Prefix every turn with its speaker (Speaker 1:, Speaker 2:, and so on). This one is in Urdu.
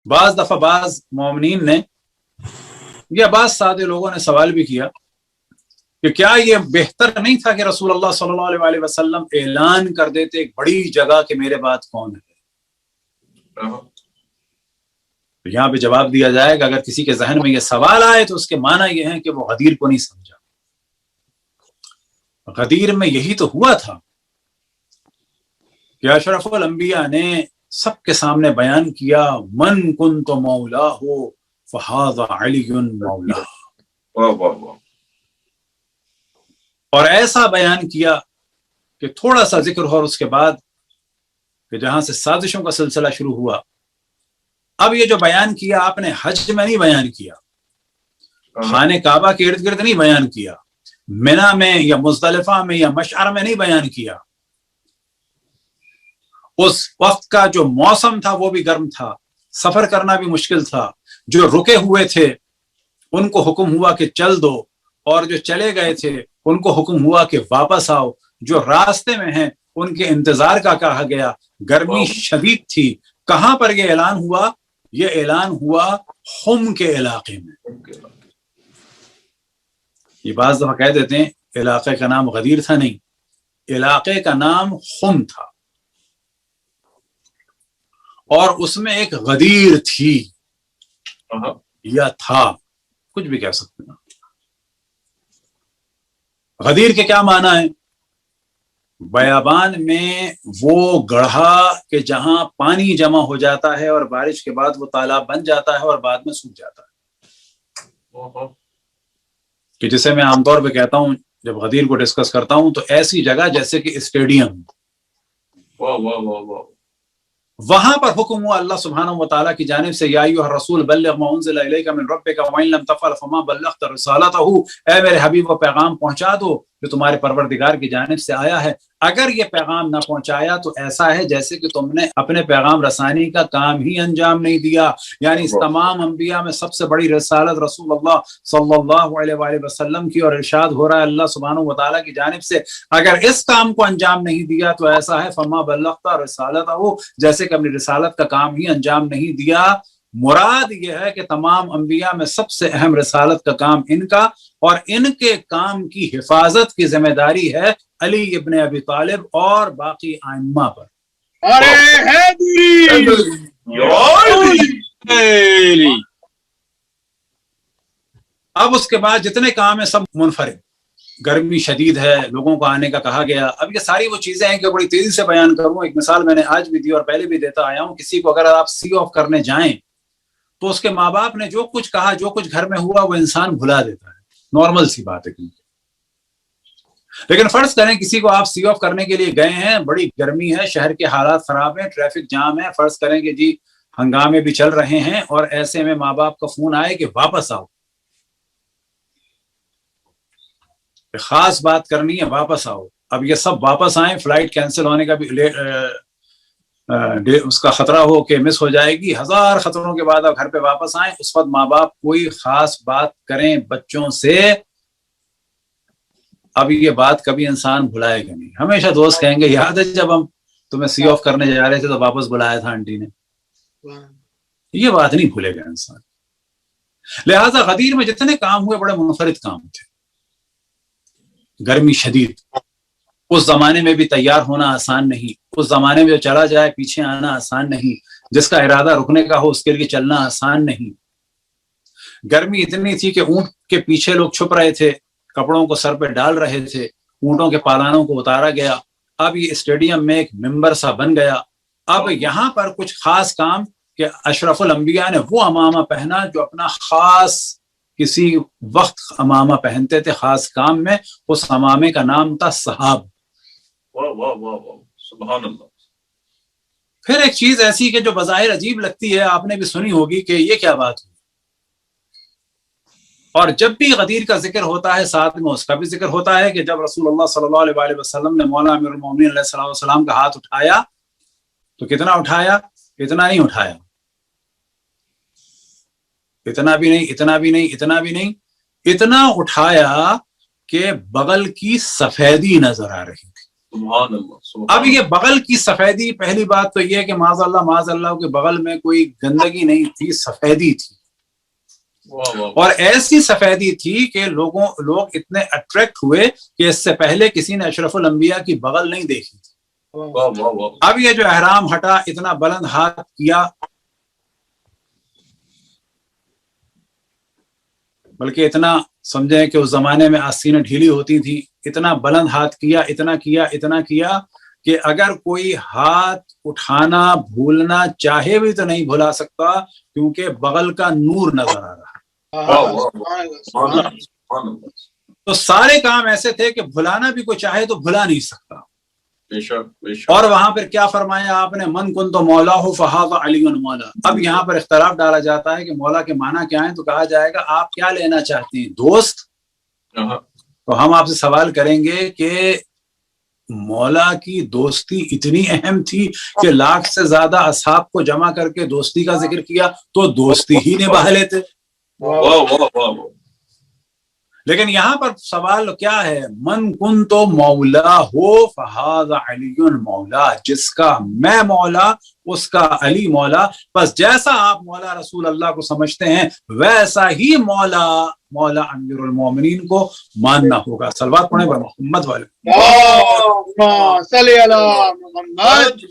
Speaker 1: بعض دفعہ بعض مومنین نے یا بعض سادے لوگوں نے سوال بھی کیا کہ کیا یہ بہتر نہیں تھا کہ رسول اللہ صلی اللہ علیہ وسلم اعلان کر دیتے ایک بڑی جگہ کہ میرے بعد کون ہے؟ تو یہاں پہ جواب دیا جائے گا اگر کسی کے ذہن میں یہ سوال آئے تو اس کے معنی یہ ہے کہ وہ غدیر کو نہیں سمجھا. غدیر میں یہی تو ہوا تھا کہ اشرف الانبیاء نے سب کے سامنے بیان کیا من کنت مولا ہو فہذا علی مولا، اور ایسا بیان کیا کہ تھوڑا سا ذکر ہو اور اس کے بعد کہ جہاں سے سازشوں کا سلسلہ شروع ہوا. اب یہ جو بیان کیا آپ نے حج میں نہیں بیان کیا، خانہ کعبہ کے ارد گرد نہیں بیان کیا، منا میں یا مزدلفہ میں یا مشعر میں نہیں بیان کیا. اس وقت کا جو موسم تھا وہ بھی گرم تھا، سفر کرنا بھی مشکل تھا. جو رکے ہوئے تھے ان کو حکم ہوا کہ چل دو، اور جو چلے گئے تھے ان کو حکم ہوا کہ واپس آؤ. جو راستے میں ہیں ان کے انتظار کا کہا گیا. گرمی شدید تھی. کہاں پر یہ اعلان ہوا؟ یہ اعلان ہوا خم کے علاقے میں. یہ بعض دفعہ کہہ دیتے ہیں علاقے کا نام غدیر تھا، نہیں، علاقے کا نام خم تھا، اور اس میں ایک غدیر تھی یا تھا، کچھ بھی کہہ سکتے ہیں. غدیر کے کیا معنی ہے؟ بیابان میں وہ گڑھا کہ جہاں پانی جمع ہو جاتا ہے اور بارش کے بعد وہ تالاب بن جاتا ہے اور بعد میں سوکھ جاتا ہے، کہ جسے میں عام طور پہ کہتا ہوں جب غدیر کو ڈسکس کرتا ہوں تو ایسی جگہ جیسے کہ اسٹیڈیم. وہاں پر حکم ہوا اللہ سبحانہ و تعالیٰ کی جانب سے یا ایھا الرسول بلغ ما انزل الیک من ربک وان لم تفعل فما بلغت رسالتہ، اے میرے حبیب وہ پیغام پہنچا دو جو تمہارے پروردگار کی جانب سے آیا ہے. اگر یہ پیغام نہ پہنچایا تو ایسا ہے جیسے کہ تم نے اپنے پیغام رسانی کا کام ہی انجام نہیں دیا. یعنی اس تمام انبیاء میں سب سے بڑی رسالت رسول اللہ صلی اللہ علیہ وآلہ وسلم کی، اور ارشاد ہو رہا ہے اللہ سبحانہ و تعالیٰ کی جانب سے اگر اس کام کو انجام نہیں دیا تو ایسا ہے فما بلغت رسالتہ، جیسے کہ اپنی رسالت کا کام ہی انجام نہیں دیا. مراد یہ ہے کہ تمام انبیاء میں سب سے اہم رسالت کا کام ان کا، اور ان کے کام کی حفاظت کی ذمہ داری ہے علی ابن ابی طالب اور باقی ائمہ پر. اب اس کے بعد جتنے کام ہیں سب منفرد. گرمی شدید ہے، لوگوں کو آنے کا کہا گیا. اب یہ ساری وہ چیزیں ہیں کہ بڑی تیزی سے بیان کروں. ایک مثال میں نے آج بھی دی اور پہلے بھی دیتا آیا ہوں. کسی کو اگر آپ سی آف کرنے جائیں تو اس کے ماں باپ نے جو کچھ کہا، جو کچھ گھر میں ہوا، وہ انسان بھلا دیتا ہے. نارمل سی بات ہے. لیکن فرض کریں کسی کو آپ سی آف کرنے کے لیے گئے ہیں، بڑی گرمی ہے، شہر کے حالات خراب ہیں، ٹریفک جام ہے، فرض کریں کہ جی ہنگامے بھی چل رہے ہیں، اور ایسے میں ماں باپ کا فون آئے کہ واپس آؤ، خاص بات کرنی ہے، واپس آؤ. اب یہ سب واپس آئیں، فلائٹ کینسل ہونے کا بھی اس کا خطرہ ہو کہ مس ہو جائے گی، ہزار خطروں کے بعد اب گھر پہ واپس آئیں. اس وقت ماں باپ کوئی خاص بات کریں بچوں سے، اب یہ بات کبھی انسان بھلائے گا نہیں. ہمیشہ دوست کہیں گے یاد ہے جب ہم تمہیں سی آف کرنے جا رہے تھے تو واپس بلایا تھا آنٹی نے. یہ بات نہیں بھولے گا انسان. لہذا غدیر میں جتنے کام ہوئے بڑے منفرد کام تھے. گرمی شدید، اس زمانے میں بھی تیار ہونا آسان نہیں. اس زمانے میں جو چلا جائے پیچھے آنا آسان نہیں. جس کا ارادہ رکنے کا ہو اس کے لیے چلنا آسان نہیں. گرمی اتنی تھی کہ اونٹ کے پیچھے لوگ چھپ رہے تھے، کپڑوں کو سر پہ ڈال رہے تھے، اونٹوں کے پالانوں کو اتارا گیا. اب یہ اسٹیڈیم میں ایک ممبر سا بن گیا. اب یہاں پر کچھ خاص کام کہ اشرف الانبیاء نے وہ امامہ پہنا جو اپنا خاص کسی وقت امامہ پہنتے تھے خاص کام میں. اس امامے کا نام تھا صحاب.
Speaker 2: سبحان اللہ.
Speaker 1: پھر ایک چیز ایسی کہ جو بظاہر عجیب لگتی ہے، آپ نے بھی سنی ہوگی کہ یہ کیا بات ہوئی. اور جب بھی غدیر کا ذکر ہوتا ہے ساتھ میں اس کا بھی ذکر ہوتا ہے کہ جب رسول اللہ صلی اللہ علیہ وسلم نے مولانا امیر المومنین علیہ السلام کا ہاتھ اٹھایا تو کتنا اٹھایا؟ اتنا نہیں اٹھایا، اتنا بھی نہیں، اتنا بھی نہیں، اتنا بھی نہیں، اتنا اٹھایا کہ بغل کی سفیدی نظر آ رہی تھی.
Speaker 2: سبحان اللہ.
Speaker 1: اب یہ بغل کی سفیدی، پہلی بات تو یہ کہ معاذ اللہ کے بغل میں کوئی گندگی نہیں تھی، سفیدی تھی، اور ایسی سفیدی تھی کہ لوگ اتنے اٹریکٹ ہوئے کہ اس سے پہلے کسی نے اشرف الانبیاء کی بغل نہیں دیکھی تھی. اب یہ جو احرام ہٹا، اتنا بلند ہاتھ کیا، بلکہ اتنا سمجھیں کہ اس زمانے میں آستینیں ڈھیلی ہوتی تھی، اتنا بلند ہاتھ کیا، اتنا کیا کہ اگر کوئی ہاتھ اٹھانا بھولنا چاہے بھی تو نہیں بھلا سکتا، کیونکہ بغل کا نور نظر آ رہا. تو سارے کام ایسے تھے کہ بھلانا بھی کوئی چاہے تو بھلا نہیں سکتا. اور وہاں پر کیا فرمایا آپ نے؟ من کن تو مولا ہو فہذا علی مولا. اب یہاں پر اختلاف ڈالا جاتا ہے کہ مولا کے معنی کیا ہیں، تو کہا جائے گا آپ کیا لینا چاہتے ہیں، دوست؟ تو ہم آپ سے سوال کریں گے کہ مولا کی دوستی اتنی اہم تھی کہ لاکھ سے زیادہ اصحاب کو جمع کر کے دوستی کا ذکر کیا تو دوستی ہی نبھا لیتے. لیکن یہاں پر سوال کیا ہے؟ من کن تو مولا ہو فہذا علی مولا، جس کا میں مولا اس کا علی مولا. بس جیسا آپ مولا رسول اللہ کو سمجھتے ہیں ویسا ہی مولا امیر المومنین کو ماننا ہوگا. صلوات پڑھیں بر محمد والے.
Speaker 3: اللهم صل علی محمد.